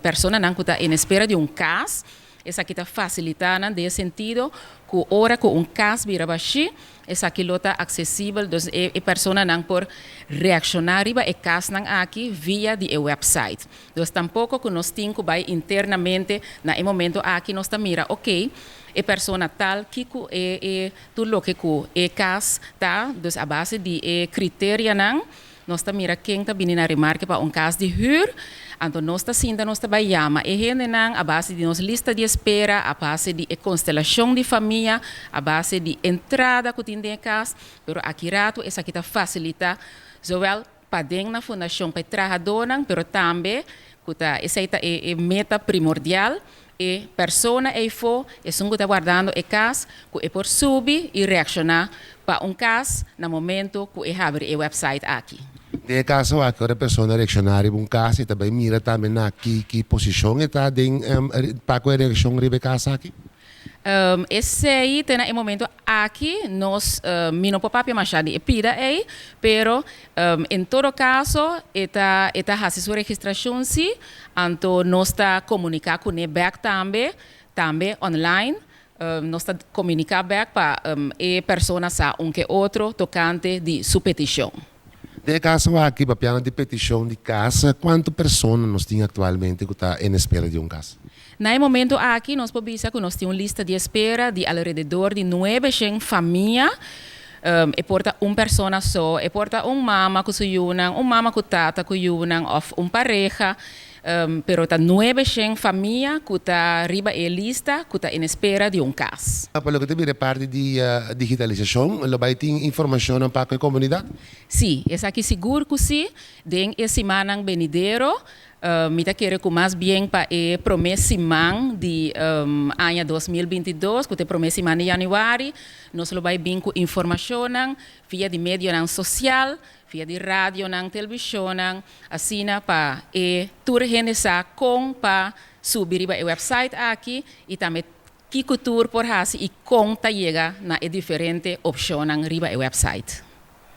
Persona não está em espera de um caso, essa aqui está facilitando nesse sentido, que hora que um caso vira baixo, essa aqui está acessível, então a pessoa não pode reaccionar riba e caso não aqui via de website. Então tampouco que nós temos que vai internamente, na momento aqui nós está mira, ok, a pessoa tal que tudo o que é caso tá, então a base de critério não, nós está mira quem está vindo na remarca para um caso de huur. Então, nós está sendo, nós está vai chamar. E gente não, a base de nossa lista de espera, a base de constelação de família, a base de entrada que tem em casa. Pero aqui rato, essa aqui está facilita, zowel para dentro na fundação para trabalhador, pero também, essa é meta primordial. E persona e fo e são que está guardando e caso que é por subir e reaccionar para caso no momento que abre o website aqui. De caso a cada pessoa reaccionar em caso e também mira também na que posição está para a reação ribe caso aqui. Esse aí tem no momento aqui nós não podemos machar de pida aí, pero em todo caso está fazendo sua registração sim, então nós está comunicar com ele back também online. Nós está comunicar back para a pessoa sa que outro tocante de sua petição. De caso aqui para piano de petição de casa, quantas pessoas nós temos atualmente que está em espera de caso? No momento aqui, nós podemos dizer que nós temos uma lista de espera de alrededor de 900 famílias. E porta uma pessoa só, e porta mama que se unam, mama que tata que unam, ou pareja. Pero tá 900 famílias que está riba a lista, que está em espera de caso. Pelo que te mira parte de digitalização, lo vai ter informação para a comunidade? Sim, essa aqui seguro que sim, den esse semana venidero. Me quero que mais bem para a promessa de ano 2022, que te promessa de janeiro, nós vai bem com informação via de mídia social, via de rádio, televisão, assim para a tour com para subir o website aqui e também que tour por hasi e conta chega na diferente opção riba o website.